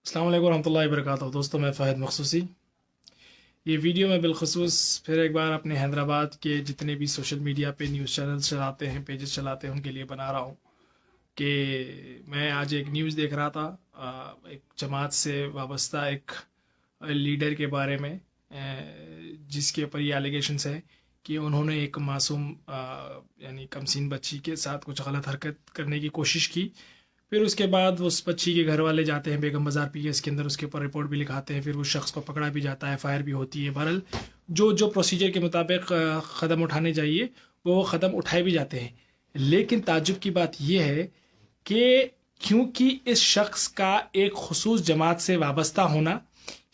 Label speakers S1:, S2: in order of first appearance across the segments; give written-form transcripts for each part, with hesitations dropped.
S1: अस्सलाम वालेकुम रहमतुल्लाहि वबरकातुहू। दोस्तों, मैं फ़ाहिद मखसूसी। ये वीडियो मैं बिलखसूस फिर एक बार अपने हैदराबाद के जितने भी सोशल मीडिया पे न्यूज़ चैनल्स चलाते हैं, पेजेस चलाते हैं, उनके लिए बना रहा हूँ कि मैं आज एक न्यूज़ देख रहा था। एक जमात से वाबस्ता एक लीडर के बारे में, जिसके ऊपर ये एलिगेशंस है कि उन्होंने एक मासूम यानी कमसीन बच्ची के साथ कुछ गलत हरकत करने की कोशिश की। फिर उसके बाद उस बच्ची के घर वाले जाते हैं बेगम बाज़ार पीएस के अंदर, उसके ऊपर रिपोर्ट भी लिखाते हैं। फिर उस शख्स को पकड़ा भी जाता है, एफआईआर भी होती है। बहरहाल जो जो प्रोसीजर के मुताबिक क़दम उठाने चाहिए वो क़दम उठाए भी जाते हैं। लेकिन ताज्जुब की बात यह है कि क्योंकि इस शख्स का एक खुसूस जमात से वाबस्ता होना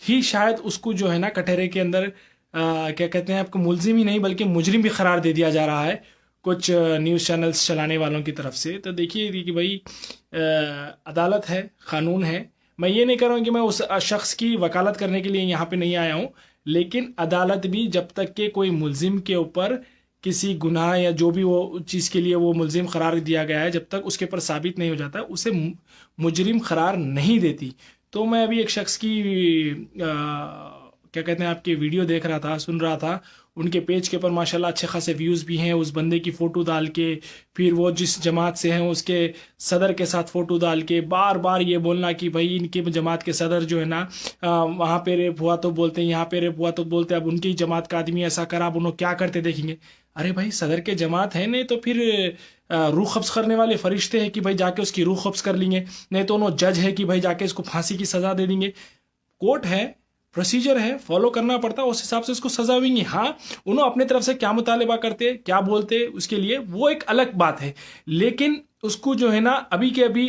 S1: ही शायद उसको जो है ना कटहरे के अंदर क्या कहते हैं, आपको मुलजिम ही नहीं बल्कि मुजरिम भी करार दे दिया जा रहा है कुछ न्यूज़ चैनल्स चलाने वालों की तरफ से। तो देखिए कि भाई अदालत है, क़ानून है। मैं ये नहीं कर रहा हूँ कि मैं उस शख्स की वकालत करने के लिए यहाँ पे नहीं आया हूँ, लेकिन अदालत भी जब तक के कोई मुलजिम के ऊपर किसी गुनाह या जो भी वो चीज़ के लिए वो मुलजिम करार दिया गया है, जब तक उसके ऊपर साबित नहीं हो जाता उसे मुजरिम करार नहीं देती। तो मैं अभी एक शख्स की क्या कहते हैं आपकी वीडियो देख रहा था, सुन रहा था। उनके पेज के ऊपर माशाल्लाह अच्छे खासे व्यूज़ भी हैं। उस बंदे की फ़ोटो डाल के, फिर वो जिस जमात से हैं उसके सदर के साथ फ़ोटो डाल के बार बार ये बोलना कि भाई इनके जमात के सदर जो है ना वहाँ पे रेप हुआ तो बोलते हैं, यहाँ पे रेप हुआ तो बोलते हैं, अब उनकी जमात का आदमी ऐसा करा, अब उन्होंने क्या करते देखेंगे। अरे भाई, सदर के जमात है नहीं तो फिर रूह कब्ज़ करने वाले फरिश्ते हैं कि भाई जाके उसकी रूह कब्ज़ कर लेंगे, नहीं तो उन्होंने जज है कि भाई जाके इसको फांसी की सज़ा दे देंगे। कोर्ट है, प्रोसीजर है, फॉलो करना पड़ता है, उस हिसाब से उसको सजा होगी। हाँ, उन्होंने अपने तरफ से क्या मुतालबा करते, क्या बोलते उसके लिए वो एक अलग बात है। लेकिन उसको जो है ना अभी के अभी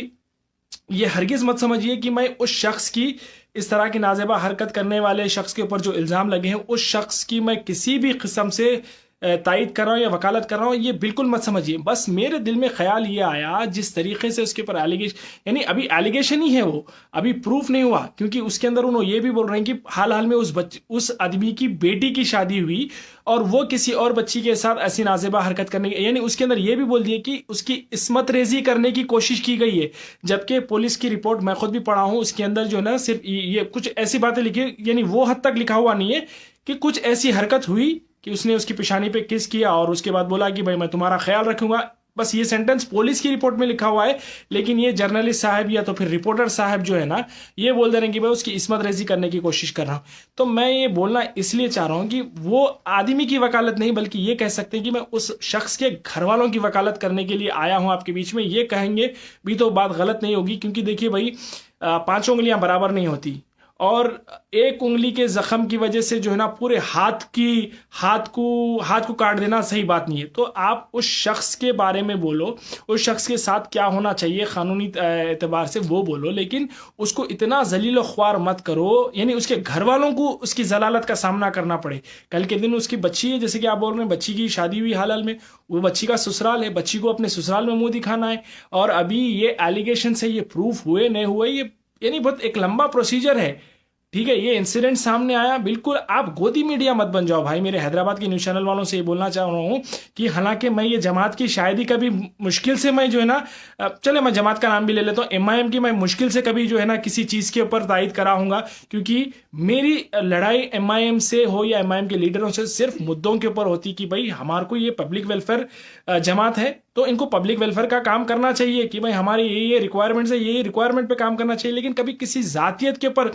S1: ये हरगिज़ मत समझिए कि मैं उस शख्स की, इस तरह की नाजेबा हरकत करने वाले शख्स के ऊपर जो इल्ज़ाम लगे हैं उस शख्स की मैं किसी भी किस्म से तायद कर रहा हूँ या वकालत कर रहा हूँ, ये बिल्कुल मत समझिए। बस मेरे दिल में ख्याल ये आया, जिस तरीके से उसके ऊपर एलिगेशन, यानी अभी एलिगेशन ही है, वो अभी प्रूफ नहीं हुआ, क्योंकि उसके अंदर उन्होंने ये भी बोल रहे हैं कि हाल हाल में उस आदमी की बेटी की शादी हुई और वो किसी और बच्ची के साथ ऐसी नाजेबा हरकत करने की, यानी उसके अंदर ये भी बोल दिए कि उसकी इस्मत रेजी करने की कोशिश की गई है। जबकि पुलिस की रिपोर्ट मैं खुद भी पढ़ा हूँ, उसके अंदर जो है ना सिर्फ ये कुछ ऐसी बातें लिखी, यानी वो हद तक लिखा हुआ नहीं है कि कुछ ऐसी हरकत हुई कि उसने उसकी पेशानी पे किस किया और उसके बाद बोला कि भाई मैं तुम्हारा ख्याल रखूंगा। बस ये सेंटेंस पुलिस की रिपोर्ट में लिखा हुआ है, लेकिन ये जर्नलिस्ट साहब या तो फिर रिपोर्टर साहब जो है ना, ये बोल दे रहे हैं कि भाई उसकी इस्मत रेजी करने की कोशिश कर रहा हूँ। तो मैं ये बोलना इसलिए चाह रहा हूँ कि वो आदमी की वकालत नहीं, बल्कि ये कह सकते हैं कि मैं उस शख्स के घर वालों की वकालत करने के लिए आया हूँ आपके बीच में। ये कहेंगे भी तो बात गलत नहीं होगी, क्योंकि देखिए भाई, पांचों उंगलियां बराबर नहीं होती, और एक उंगली के जख्म की वजह से जो है ना पूरे हाथ को काट देना सही बात नहीं है। तो आप उस शख्स के बारे में बोलो, उस शख्स के साथ क्या होना चाहिए कानूनी एतबार से वो बोलो, लेकिन उसको इतना जलील ख्वार मत करो, यानी उसके घर वालों को उसकी जलालत का सामना करना पड़े। कल के दिन उसकी बच्ची है, जैसे कि आप बोल रहे हैं, बच्ची की शादी हुई हाल हाल में, वो बच्ची का ससुराल है, बच्ची को अपने ससुराल में मुंह दिखाना है, और अभी ये एलिगेशन से ये प्रूफ हुए नहीं हुए, ये यानी बहुत एक लंबा प्रोसीजर है। ठीक है, ये इंसिडेंट सामने आया, बिल्कुल आप गोदी मीडिया मत बन जाओ भाई। मेरे हैदराबाद के न्यूज़ चैनल वालों से ये बोलना चाह रहा हूँ कि हालांकि मैं ये जमात की शायद कभी मुश्किल से मैं जो है ना, चले मैं जमात का नाम भी ले लेता हूँ, एमआईएम की मैं मुश्किल से कभी जो है ना किसी चीज़ के ऊपर तायद कराऊंगा, क्योंकि मेरी लड़ाई एमआईएम से हो या एमआईएम के लीडरों से सिर्फ मुद्दों के ऊपर होती कि भाई हमारे को ये पब्लिक वेलफेयर जमात है, तो इनको पब्लिक वेलफेयर का काम करना चाहिए कि भाई हमारी ये रिक्वायरमेंट्स है, ये रिक्वायरमेंट पे काम करना चाहिए। लेकिन कभी किसी जातियत के ऊपर,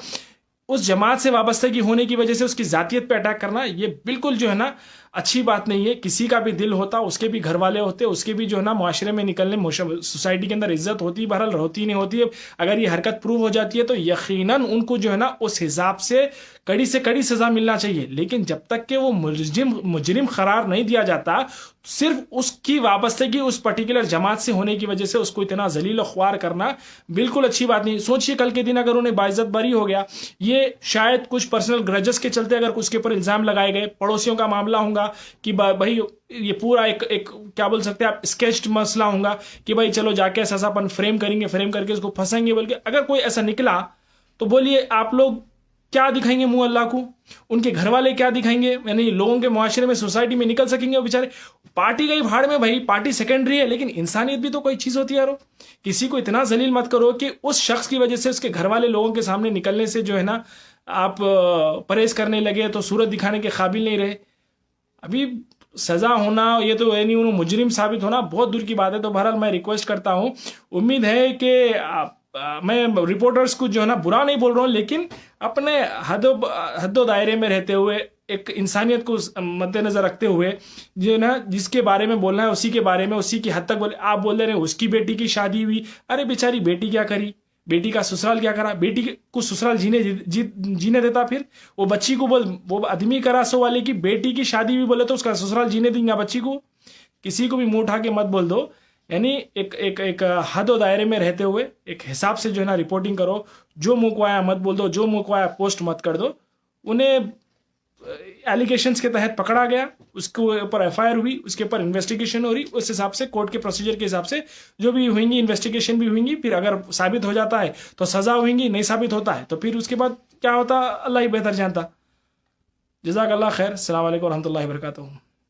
S1: उस जमात से वाबस्तगी होने की वजह से उसकी जातियत पे अटैक करना, ये बिल्कुल जो है ना अच्छी बात नहीं है। किसी का भी दिल होता, उसके भी घर वाले होते, उसके भी जो है ना मुआशरे में निकलने, सोसाइटी के अंदर इज्जत होती, बहरहाल होती नहीं होती है। अगर ये हरकत प्रूव हो जाती है तो यकीनन उनको जो है ना उस हिसाब से कड़ी सजा मिलना चाहिए। लेकिन जब तक कि वो मुजरिम करार नहीं दिया जाता, सिर्फ उसकी वाबस्तगी उस पर्टिकुलर जमात से होने की वजह से उसको इतना जलील ख्वार करना बिल्कुल अच्छी बात नहीं। सोचिए कल के दिन अगर उन्हें बाइज्जत बरी हो गया, ये शायद कुछ पर्सनल ग्रजेस के चलते अगर उसके ऊपर इल्जाम लगाए गए, पड़ोसियों का मामला होगा कि भाई ये पूरा एक क्या बोल सकते हैं आप, स्केच्ड मसला होगा कि भाई चलो जाके ऐसा अपन फ्रेम करेंगे, फ्रेम करके उसको फंसेंगे, बल्कि अगर कोई ऐसा निकला तो बोलिए आप लोग क्या दिखाएंगे मुंह अल्लाह को? उनके घर वाले क्या दिखाएंगे? यानी लोगों के मुआशरे में, सोसाइटी में निकल सकेंगे वो बेचारे? पार्टी गई भाड़ में भाई, पार्टी सेकेंडरी है, लेकिन इंसानियत भी तो कोई चीज़ होती है यारो। किसी को इतना जलील मत करो कि उस शख्स की वजह से उसके घर वाले लोगों के सामने निकलने से जो है ना आप परहेज करने लगे तो सूरत दिखाने के काबिल नहीं रहे। अभी सजा होना ये तो यानी उन्हें मुजरिम साबित होना बहुत दूर की बात है। तो बहरहाल मैं रिक्वेस्ट करता हूँ, उम्मीद है कि मैं रिपोर्टर्स को जो है ना बुरा नहीं बोल रहा हूँ, लेकिन अपने हदो दायरे में रहते हुए, एक इंसानियत को मद्देनजर रखते हुए जो है ना, जिसके बारे में बोलना है उसी के बारे में, उसी की हद तक बोले। आप बोल रहे हैं उसकी बेटी की शादी हुई, अरे बेचारी बेटी क्या करी, बेटी का ससुराल क्या करा, बेटी को ससुराल जीने देता? फिर वो बच्ची को बोल, वो आदमी करासो वाले की बेटी की शादी भी बोले तो उसका ससुराल जीने देंगे बच्ची को? किसी को भी मुंह उठा के मत बोल दो। यानी एक हद और दायरे में रहते हुए एक हिसाब से जो है ना रिपोर्टिंग करो। जो मुंह को आया मत बोल दो, जो मुंह को आया पोस्ट मत कर दो। उन्हें एलिगेशंस के तहत पकड़ा गया, उसके ऊपर एफआईआर हुई, उसके ऊपर इन्वेस्टिगेशन हो रही, उस हिसाब से कोर्ट के प्रोसीजर के हिसाब से जो भी हुएंगी, इन्वेस्टिगेशन भी हुएंगी। फिर अगर साबित हो जाता है तो सजा हुएंगी, नहीं साबित होता है तो फिर उसके बाद क्या होता अल्लाह ही बेहतर जानता। जज़ाकल्लाह खैर। अस्सलाम वालेकुम रहमतुल्लाहि व बरकातहू।